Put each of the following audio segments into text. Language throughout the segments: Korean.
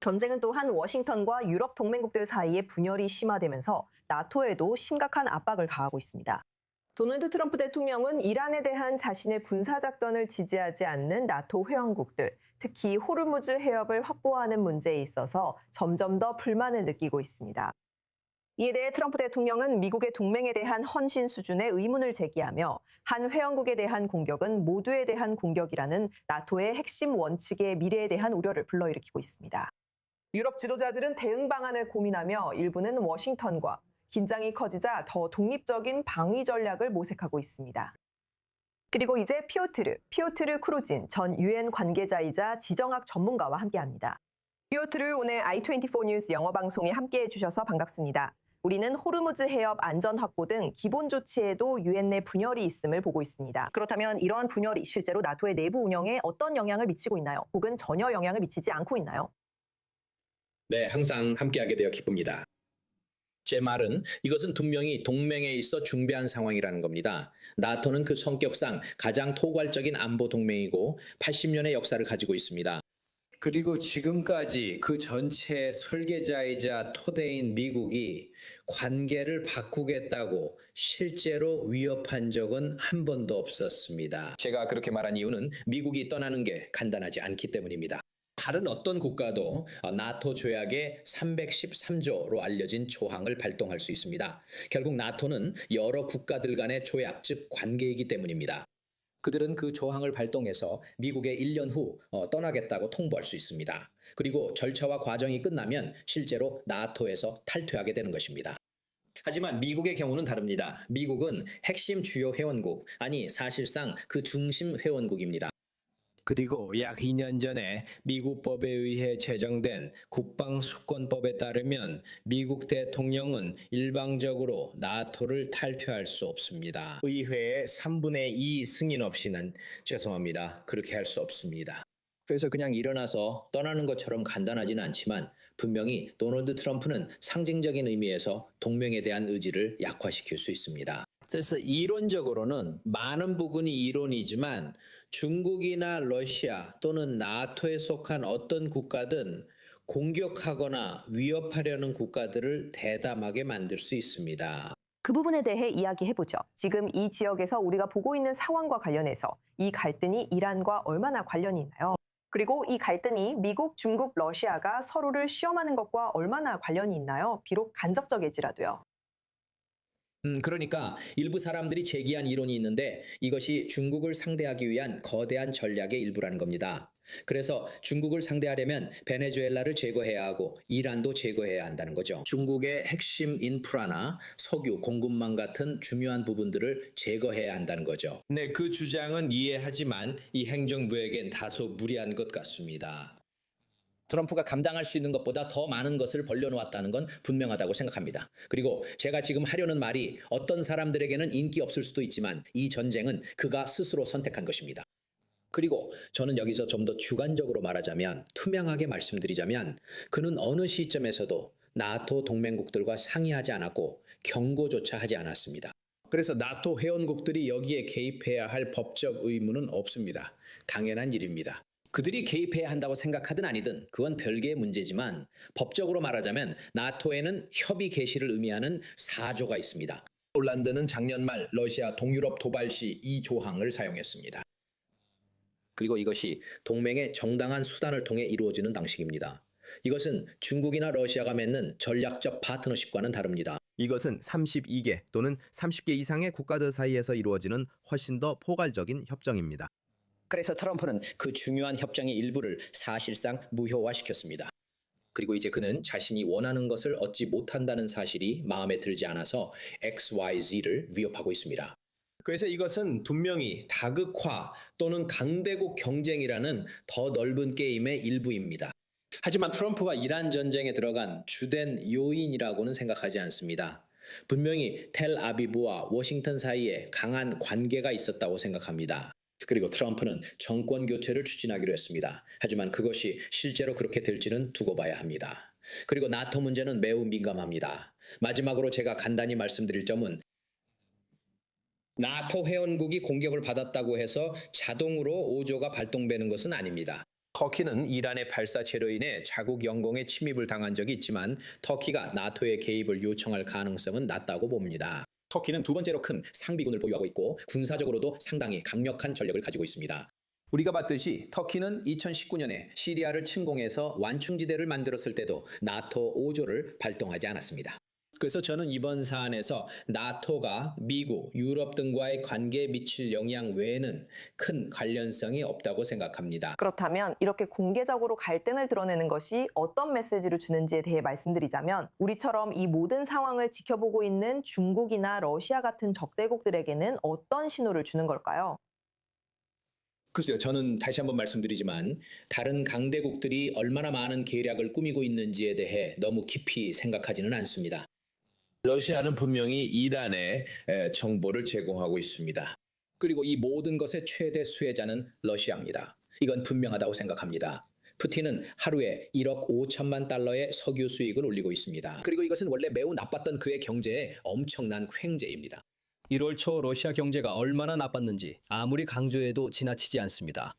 전쟁은 또한 워싱턴과 유럽 동맹국들 사이의 분열이 심화되면서 나토에도 심각한 압박을 가하고 있습니다. 도널드 트럼프 대통령은 이란에 대한 자신의 군사작전을 지지하지 않는 나토 회원국들, 특히 호르무즈 해협을 확보하는 문제에 있어서 점점 더 불만을 느끼고 있습니다. 이에 대해 트럼프 대통령은 미국의 동맹에 대한 헌신 수준의 의문을 제기하며 한 회원국에 대한 공격은 모두에 대한 공격이라는 나토의 핵심 원칙의 미래에 대한 우려를 불러일으키고 있습니다. 유럽 지도자들은 대응 방안을 고민하며 일부는 워싱턴과 긴장이 커지자 더 독립적인 방위 전략을 모색하고 있습니다. 그리고 이제 피오트르 크루진 전 유엔 관계자이자 지정학 전문가와 함께합니다. 피오트르, 오늘 i24 뉴스 영어 방송에 함께해 주셔서 반갑습니다. 우리는 호르무즈 해협 안전 확보 등 기본 조치에도 유엔 내 분열이 있음을 보고 있습니다. 그렇다면 이러한 분열이 실제로 나토의 내부 운영에 어떤 영향을 미치고 있나요? 혹은 전혀 영향을 미치지 않고 있나요? 네, 항상 함께하게 되어 기쁩니다. 제 말은 이것은 분명히 동맹에 있어 중대한 상황이라는 겁니다. 나토는 그 성격상 가장 토괄적인 안보 동맹이고 80년의 역사를 가지고 있습니다. 그리고 지금까지 그 전체의 설계자이자 토대인 미국이 관계를 바꾸겠다고 실제로 위협한 적은 한 번도 없었습니다. 제가 그렇게 말한 이유는 미국이 떠나는 게 간단하지 않기 때문입니다. 다른 어떤 국가도 나토 조약의 313조로 알려진 조항을 발동할 수 있습니다. 결국 나토는 여러 국가들 간의 조약, 즉 관계이기 때문입니다. 그들은 그 조항을 발동해서 미국의 1년 후 떠나겠다고 통보할 수 있습니다. 그리고 절차와 과정이 끝나면 실제로 나토에서 탈퇴하게 되는 것입니다. 하지만 미국의 경우는 다릅니다. 미국은 핵심 주요 회원국, 아니 사실상 그 중심 회원국입니다. 그리고 약 2년 전에 미국 법에 의해 제정된 국방수권법에 따르면 미국 대통령은 일방적으로 나토를 탈퇴할 수 없습니다. 의회의 3분의 2 승인 없이는 죄송합니다. 그렇게 할 수 없습니다. 그래서 그냥 일어나서 떠나는 것처럼 간단하지는 않지만 분명히 도널드 트럼프는 상징적인 의미에서 동맹에 대한 의지를 약화시킬 수 있습니다. 그래서 이론적으로는 많은 부분이 이론이지만 중국이나 러시아 또는 나토에 속한 어떤 국가든 공격하거나 위협하려는 국가들을 대담하게 만들 수 있습니다. 그 부분에 대해 이야기해보죠. 지금 이 지역에서 우리가 보고 있는 상황과 관련해서 이 갈등이 이란과 얼마나 관련이 있나요? 그리고 이 갈등이 미국, 중국, 러시아가 서로를 시험하는 것과 얼마나 관련이 있나요? 비록 간접적일지라도요. 그러니까 일부 사람들이 제기한 이론이 있는데 이것이 중국을 상대하기 위한 거대한 전략의 일부라는 겁니다. 그래서 중국을 상대하려면 베네수엘라를 제거해야 하고 이란도 제거해야 한다는 거죠. 중국의 핵심 인프라나 석유 공급망 같은 중요한 부분들을 제거해야 한다는 거죠. 네, 그 주장은 이해하지만 이 행정부에겐 다소 무리한 것 같습니다. 트럼프가 감당할 수 있는 것보다 더 많은 것을 벌려놓았다는 건 분명하다고 생각합니다. 그리고 제가 지금 하려는 말이 어떤 사람들에게는 인기 없을 수도 있지만 이 전쟁은 그가 스스로 선택한 것입니다. 그리고 저는 여기서 좀 더 주관적으로 말하자면, 투명하게 말씀드리자면 그는 어느 시점에서도 나토 동맹국들과 상의하지 않았고 경고조차 하지 않았습니다. 그래서 나토 회원국들이 여기에 개입해야 할 법적 의무는 없습니다. 당연한 일입니다. 그들이 개입해야 한다고 생각하든 아니든 그건 별개의 문제지만 법적으로 말하자면 나토에는 협의 개시를 의미하는 4조가 있습니다. 폴란드는 작년 말 러시아 동유럽 도발 시 이 조항을 사용했습니다. 그리고 이것이 동맹의 정당한 수단을 통해 이루어지는 방식입니다. 이것은 중국이나 러시아가 맺는 전략적 파트너십과는 다릅니다. 이것은 32개 또는 30개 이상의 국가들 사이에서 이루어지는 훨씬 더 포괄적인 협정입니다. 그래서 트럼프는 그 중요한 협정의 일부를 사실상 무효화시켰습니다. 그리고 이제 그는 자신이 원하는 것을 얻지 못한다는 사실이 마음에 들지 않아서 XYZ를 위협하고 있습니다. 그래서 이것은 분명히 다극화 또는 강대국 경쟁이라는 더 넓은 게임의 일부입니다. 하지만 트럼프가 이란 전쟁에 들어간 주된 요인이라고는 생각하지 않습니다. 분명히 텔아비브와 워싱턴 사이에 강한 관계가 있었다고 생각합니다. 그리고 트럼프는 정권 교체를 추진하기로 했습니다. 하지만 그것이 실제로 그렇게 될지는 두고 봐야 합니다. 그리고 나토 문제는 매우 민감합니다. 마지막으로 제가 간단히 말씀드릴 점은 나토 회원국이 공격을 받았다고 해서 자동으로 5조가 발동되는 것은 아닙니다. 터키는 이란의 발사 체로 인해 자국 영공에 침입을 당한 적이 있지만 터키가 나토의 개입을 요청할 가능성은 낮다고 봅니다. 터키는 두 번째로 큰 상비군을 보유하고 있고 군사적으로도 상당히 강력한 전력을 가지고 있습니다. 우리가 봤듯이 터키는 2019년에 시리아를 침공해서 완충지대를 만들었을 때도 나토 5조를 발동하지 않았습니다. 그래서 저는 이번 사안에서 나토가 미국, 유럽 등과의 관계에 미칠 영향 외에는 큰 관련성이 없다고 생각합니다. 그렇다면 이렇게 공개적으로 갈등을 드러내는 것이 어떤 메시지를 주는지에 대해 말씀드리자면 우리처럼 이 모든 상황을 지켜보고 있는 중국이나 러시아 같은 적대국들에게는 어떤 신호를 주는 걸까요? 글쎄요, 저는 다시 한번 말씀드리지만 다른 강대국들이 얼마나 많은 계략을 꾸미고 있는지에 대해 너무 깊이 생각하지는 않습니다. 러시아는 분명히 이란에 정보를 제공하고 있습니다. 그리고 이 모든 것의 최대 수혜자는 러시아입니다. 이건 분명하다고 생각합니다. 푸틴은 하루에 1억 5천만 달러의 석유 수익을 올리고 있습니다. 그리고 이것은 원래 매우 나빴던 그의 경제에 엄청난 횡재입니다. 1월 초 러시아 경제가 얼마나 나빴는지 아무리 강조해도 지나치지 않습니다.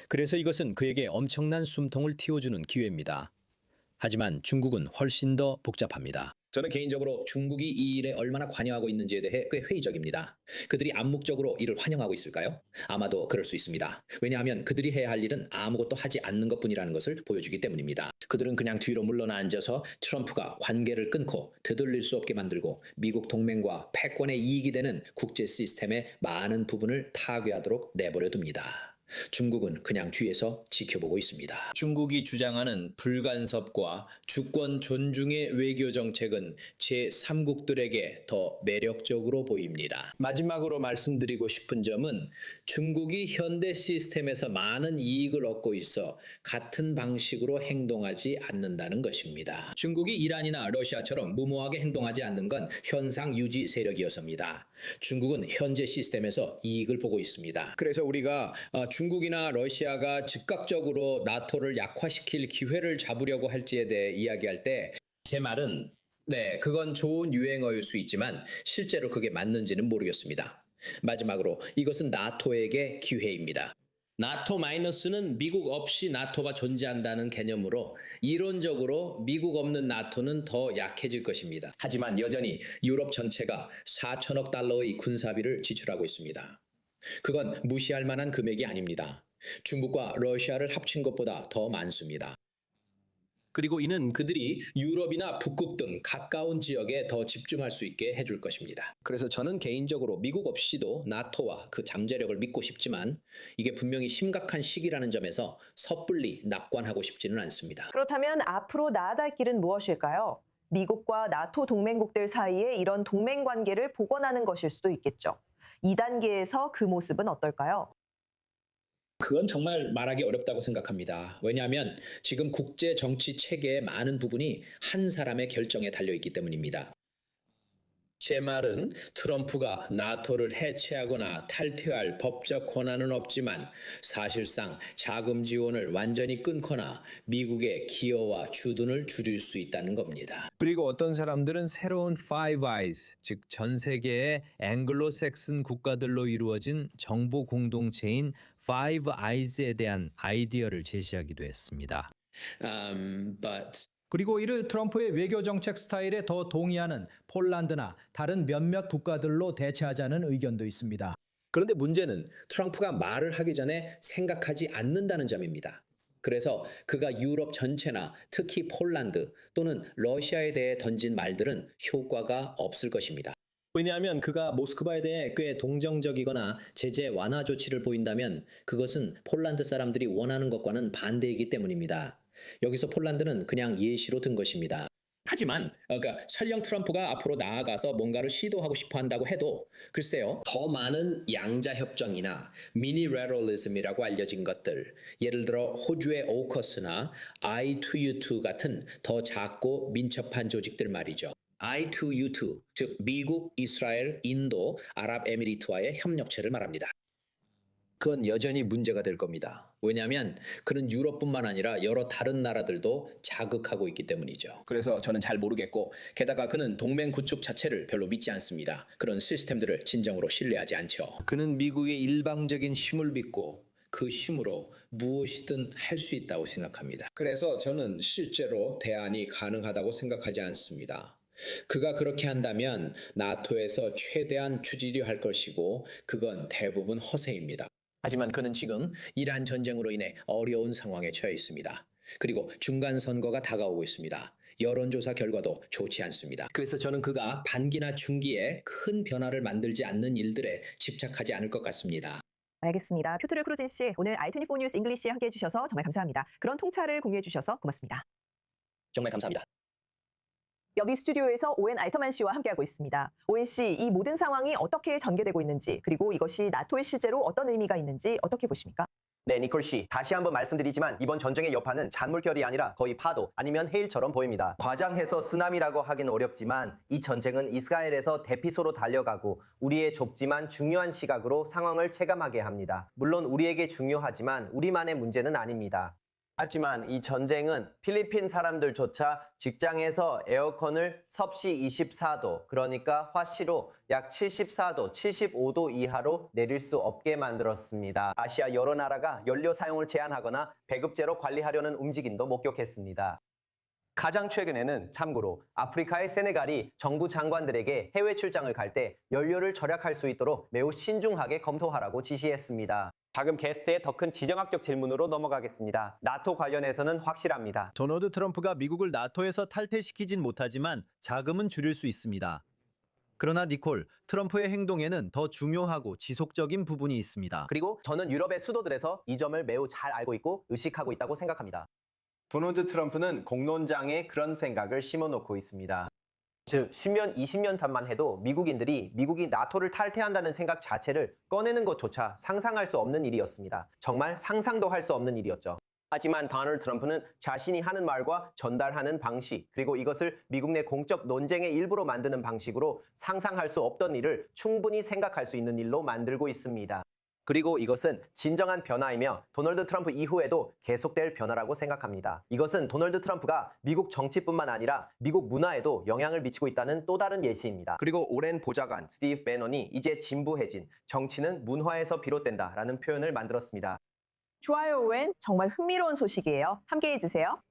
그래서 이것은 그에게 엄청난 숨통을 틔워주는 기회입니다. 하지만 중국은 훨씬 더 복잡합니다. 저는 개인적으로 중국이 이 일에 얼마나 관여하고 있는지에 대해 꽤 회의적입니다. 그들이 암묵적으로 이를 환영하고 있을까요? 아마도 그럴 수 있습니다. 왜냐하면 그들이 해야 할 일은 아무것도 하지 않는 것뿐이라는 것을 보여주기 때문입니다. 그들은 그냥 뒤로 물러나 앉아서 트럼프가 관계를 끊고 되돌릴 수 없게 만들고 미국 동맹과 패권의 이익이 되는 국제 시스템의 많은 부분을 타개하도록 내버려 둡니다. 중국은 그냥 뒤에서 지켜보고 있습니다. 중국이 주장하는 불간섭과 주권 존중의 외교 정책은 제3국들에게 더 매력적으로 보입니다. 마지막으로 말씀드리고 싶은 점은 중국이 현대 시스템에서 많은 이익을 얻고 있어 같은 방식으로 행동하지 않는다는 것입니다. 중국이 이란이나 러시아처럼 무모하게 행동하지 않는 건 현상 유지 세력이어서입니다. 중국은 현재 시스템에서 이익을 보고 있습니다. 그래서 우리가 중국이나 러시아가 즉각적으로 나토를 약화시킬 기회를 잡으려고 할지에 대해 이야기할 때 제 말은 그건 좋은 유행어일 수 있지만 실제로 그게 맞는지는 모르겠습니다. 마지막으로 이것은 나토에게 기회입니다. 나토 마이너스는 미국 없이 나토가 존재한다는 개념으로 이론적으로 미국 없는 나토는 더 약해질 것입니다. 하지만 여전히 유럽 전체가 4천억 달러의 군사비를 지출하고 있습니다. 그건 무시할 만한 금액이 아닙니다. 중국과 러시아를 합친 것보다 더 많습니다. 그리고 이는 그들이 유럽이나 북극 등 가까운 지역에 더 집중할 수 있게 해줄 것입니다. 그래서 저는 개인적으로 미국 없이도 나토와 그 잠재력을 믿고 싶지만 이게 분명히 심각한 시기라는 점에서 섣불리 낙관하고 싶지는 않습니다. 그렇다면 앞으로 나아갈 길은 무엇일까요? 미국과 나토 동맹국들 사이에 이런 동맹 관계를 복원하는 것일 수도 있겠죠. 2단계에서 그 모습은 어떨까요? 그건 정말 말하기 어렵다고 생각합니다. 왜냐하면 지금 국제 정치 체계의 많은 부분이 한 사람의 결정에 달려있기 때문입니다. 제 말은 트럼프가 나토를 해체하거나 탈퇴할 법적 권한은 없지만 사실상 자금 지원을 완전히 끊거나 미국의 기여와 주둔을 줄일 수 있다는 겁니다. 그리고 어떤 사람들은 새로운 Five Eyes, 즉 전 세계의 앵글로색슨 국가들로 이루어진 정보 공동체인 Five Eyes에 대한 아이디어를 제시하기도 했습니다. 그리고 이를 트럼프의 외교 정책 스타일에 더 동의하는 폴란드나 다른 몇몇 국가들로 대체하자는 의견도 있습니다. 그런데 문제는 트럼프가 말을 하기 전에 생각하지 않는다는 점입니다. 그래서 그가 유럽 전체나 특히 폴란드 또는 러시아에 대해 던진 말들은 효과가 없을 것입니다. 왜냐하면 그가 모스크바에 대해 꽤 동정적이거나 제재 완화 조치를 보인다면 그것은 폴란드 사람들이 원하는 것과는 반대이기 때문입니다. 여기서 폴란드는 그냥 예시로 든 것입니다. 하지만 설령 트럼프가 앞으로 나아가서 뭔가를 시도하고 싶어 한다고 해도 글쎄요, 더 많은 양자협정이나 미니레럴리즘이라고 알려진 것들, 예를 들어 호주의 오커스나 I2U2 같은 더 작고 민첩한 조직들 말이죠. I2U2, 즉 미국, 이스라엘, 인도, 아랍에미리트와의 협력체를 말합니다. 그건 여전히 문제가 될 겁니다. 왜냐하면 그는 유럽뿐만 아니라 여러 다른 나라들도 자극하고 있기 때문이죠. 그래서 저는 잘 모르겠고 게다가 그는 동맹 구축 자체를 별로 믿지 않습니다. 그런 시스템들을 진정으로 신뢰하지 않죠. 그는 미국의 일방적인 힘을 믿고 그 힘으로 무엇이든 할 수 있다고 생각합니다. 그래서 저는 실제로 대안이 가능하다고 생각하지 않습니다. 그가 그렇게 한다면 나토에서 최대한 추진을 할 것이고 그건 대부분 허세입니다. 하지만 그는 지금 이란 전쟁으로 인해 어려운 상황에 처해 있습니다. 그리고 중간 선거가 다가오고 있습니다. 여론조사 결과도 좋지 않습니다. 그래서 저는 그가 반기나 중기에 큰 변화를 만들지 않는 일들에 집착하지 않을 것 같습니다. 알겠습니다. 표트를 크루진 씨, 오늘 i24 뉴스 잉글리시에 함께해 주셔서 정말 감사합니다. 그런 통찰을 공유해 주셔서 고맙습니다. 정말 감사합니다. 여기 스튜디오에서 오웬 알터만 씨와 함께하고 있습니다. 오웬 씨, 이 모든 상황이 어떻게 전개되고 있는지, 그리고 이것이 나토에 실제로 어떤 의미가 있는지 어떻게 보십니까? 네, 니콜 씨. 다시 한번 말씀드리지만 이번 전쟁의 여파는 잔물결이 아니라 거의 파도 아니면 해일처럼 보입니다. 과장해서 쓰나미라고 하긴 어렵지만 이 전쟁은 이스라엘에서 대피소로 달려가고 우리의 좁지만 중요한 시각으로 상황을 체감하게 합니다. 물론 우리에게 중요하지만 우리만의 문제는 아닙니다. 하지만 이 전쟁은 필리핀 사람들조차 직장에서 에어컨을 섭씨 24도, 그러니까 화씨로 약 74도, 75도 이하로 내릴 수 없게 만들었습니다. 아시아 여러 나라가 연료 사용을 제한하거나 배급제로 관리하려는 움직임도 목격했습니다. 가장 최근에는 참고로 아프리카의 세네갈이 정부 장관들에게 해외 출장을 갈 때 연료를 절약할 수 있도록 매우 신중하게 검토하라고 지시했습니다. 다음 게스트의 더 큰 지정학적 질문으로 넘어가겠습니다. 나토 관련해서는 확실합니다. 도널드 트럼프가 미국을 나토에서 탈퇴시키진 못하지만 자금은 줄일 수 있습니다. 그러나 니콜, 트럼프의 행동에는 더 중요하고 지속적인 부분이 있습니다. 그리고 저는 유럽의 수도들에서 이 점을 매우 잘 알고 있고 의식하고 있다고 생각합니다. 도널드 트럼프는 공론장에 그런 생각을 심어놓고 있습니다. 즉 10년, 20년 전만 해도 미국인들이 미국이 나토를 탈퇴한다는 생각 자체를 꺼내는 것조차 상상할 수 없는 일이었습니다. 정말 상상도 할 수 없는 일이었죠. 하지만 도널드 트럼프는 자신이 하는 말과 전달하는 방식, 그리고 이것을 미국 내 공적 논쟁의 일부로 만드는 방식으로 상상할 수 없던 일을 충분히 생각할 수 있는 일로 만들고 있습니다. 그리고 이것은 진정한 변화이며 도널드 트럼프 이후에도 계속될 변화라고 생각합니다. 이것은 도널드 트럼프가 미국 정치뿐만 아니라 미국 문화에도 영향을 미치고 있다는 또 다른 예시입니다. 그리고 오랜 보좌관 스티브 배넌이 이제 진부해진 정치는 문화에서 비롯된다라는 표현을 만들었습니다. 좋아요, 오웬. 정말 흥미로운 소식이에요. 함께해 주세요.